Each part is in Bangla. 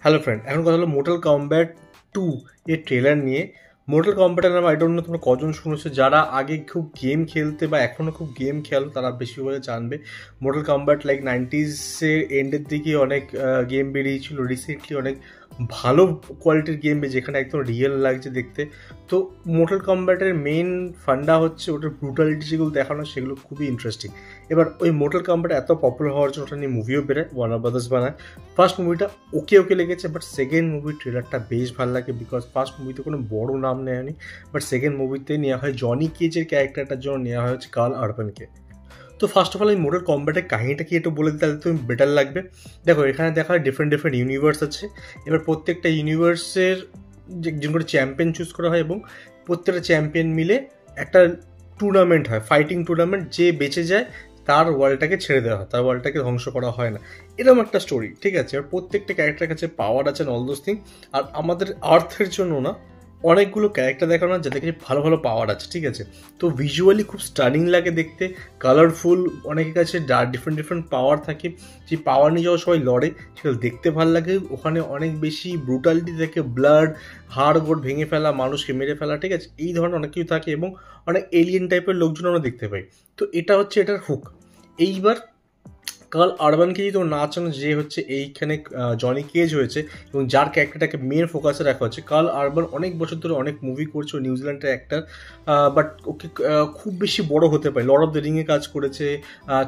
হ্যালো ফ্রেন্ড, এখন কথা হলো মোর্টাল কম্ব্যাট 2 এর ট্রেলার নিয়ে। মোর্টাল কম্ব্যাটের নাম আই ডোন্ট নো তোমরা কজন শুনেছো। যারা আগে খুব গেম খেলতে বা এখনও খুব গেম খেলো তারা বেশি করে জানবে। মোর্টাল কম্ব্যাট লাইক 90s-এর এন্ডের দিকে অনেক গেম বেরিয়েছিল, রিসেন্টলি অনেক ভালো কোয়ালিটির গেম যেখানে একদম রিয়েল লাগছে দেখতে। তো মোর্টাল কম্ব্যাটের মেন ফান্ডা হচ্ছে ওটার ব্রুটালিটি যেগুলো দেখানো সেগুলো খুবই ইন্টারেস্টিং। এবার ওই মোর্টাল কম্ব্যাট এত পপুলার হওয়ার জন্য ওটা নিয়ে মুভিও বেরোয়, ওয়ার্নার ব্রাদার্স বানায়। ফার্স্ট মুভিটা ওকে লেগেছে, বাট সেকেন্ড মুভির ট্রেলারটা বেশ ভালো লাগে, বিকজ ফার্স্ট মুভিতে কোনো বড় নাম নেয়নি, বাট সেকেন্ড মুভিতে নেওয়া হয় জনি কেজের ক্যারেক্টারটার জন্য নেওয়া হয়েছে কার্ল আরবানকে। তো ফার্স্ট অফ অল এই মোর্টাল কম্ব্যাটের কাহিনীটা কি একটু বলে দিতে তাহলে তুমি বেটার লাগবে। দেখো, এখানে দেখা হয় ডিফারেন্ট ইউনিভার্স আছে। এবার প্রত্যেকটা ইউনিভার্সের একজন করে চ্যাম্পিয়ন চুজ করা হয় এবং প্রত্যেকটা চ্যাম্পিয়ন মিলে একটা টুর্নামেন্ট হয়, ফাইটিং টুর্নামেন্ট। যে বেঁচে যায় তার ওয়ার্ল্ডটাকে ছেড়ে দেওয়া হয়, তার ওয়ার্ল্ডটাকে ধ্বংস করা হয় না। এরকম একটা স্টোরি, ঠিক আছে। আর প্রত্যেকটা ক্যারেক্টারের কাছে পাওয়ার আছে, অল দোজ থিং। আর আমাদের আর্থের জন্য না অনেকগুলো ক্যারেক্টার দেখানো যাদের কাছে ভালো ভালো পাওয়ার আছে, ঠিক আছে। তো ভিজুয়ালি খুব স্টানিং লাগে দেখতে, কালারফুল। অনেকের কাছে ডিফারেন্ট পাওয়ার থাকে, যে পাওয়ার নিয়ে যাওয়া সবাই লড়ে, সেগুলো দেখতে ভালো লাগে। ওখানে অনেক বেশি ব্রুটালিটি থাকে, ব্লাড, হাড় গোড় ভেঙে ফেলা, মানুষকে মেরে ফেলা, ঠিক আছে, এই ধরনের অনেক কিছু থাকে এবং অনেক এলিয়েন টাইপের লোকজন আমরা দেখতে পাই। তো এটা হচ্ছে এটার হুক। এইবার কার্ল আরবানকে যদি তোমরা না চানো, যে হচ্ছে এইখানে জনি কেজ হয়েছে এবং যার ক্যারেক্টারটাকে মেন ফোকাসে রাখা হচ্ছে। কার্ল আরবান অনেক বছর ধরে অনেক মুভি করছে, ও নিউজিল্যান্ডের অ্যাক্টার, বাট ওকে খুব বেশি বড় হতে পারে। লর্ড অফ দ্য রিংয়ে কাজ করেছে,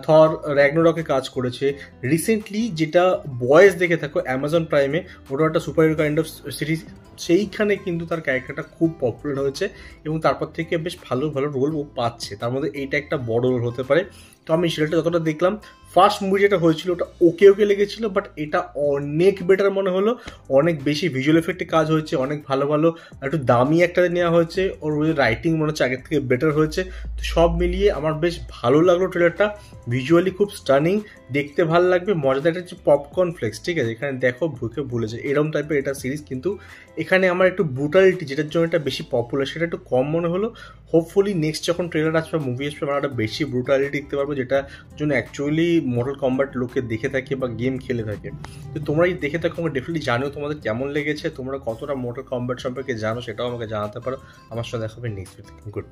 থর র্যাগনারকে কাজ করেছে। রিসেন্টলি যেটা বয়েজ দেখে থাকো অ্যামাজন প্রাইমে, ওটা একটা super hero kind of series, সেইখানে কিন্তু তার ক্যারেক্টারটা খুব পপুলার হয়েছে এবং তারপর থেকে বেশ ভালো ভালো রোল ও পাচ্ছে। তার মধ্যে এইটা একটা বড় রোল হতে পারে। তো আমি সেটা যতটা দেখলাম, ফার্স্ট মুভি যেটা হয়েছিল ওটা ওকে লেগেছিল, বাট এটা অনেক বেটার মনে হলো। অনেক বেশি ভিজুয়াল এফেক্টে কাজ হয়েছে, অনেক ভালো ভালো একটু দামি একটা নেওয়া হয়েছে, ওর রাইটিং মনে হচ্ছে আগের থেকে বেটার হয়েছে। তো সব মিলিয়ে আমার বেশ ভালো লাগলো ট্রেলারটা। ভিজুয়ালি খুব স্টানিং, দেখতে ভালো লাগবে, মজাদার একটা হচ্ছে পপকর্ন ফ্লেক্স, ঠিক আছে। এখানে দেখো ভুকে ভুলেছে এরকম টাইপের এটা সিরিজ, কিন্তু এখানে আমার একটু ব্রুটালিটি যেটার জন্য এটা বেশি পপুলার সেটা একটু কম মনে হলো। হোপফুলি নেক্সট যখন ট্রেলার আসবে, মুভি আসবে, আমরা একটা বেশি ব্রুটালিটি দেখতে পারবো, যেটা জন্য অ্যাকচুয়ালি মোর্টাল কম্ব্যাট লোকে দেখে থাকে বা গেম খেলে থাকে। তো তোমরা এই দেখে থাকো, আমরা ডেফিনেটলি জানিও তোমাদের কেমন লেগেছে, তোমরা কতটা মোর্টাল কম্ব্যাট সম্পর্কে জানো সেটাও আমাকে জানাতে পারো। আমার সাথে দেখা হবে নেক্সট উইক। গুড।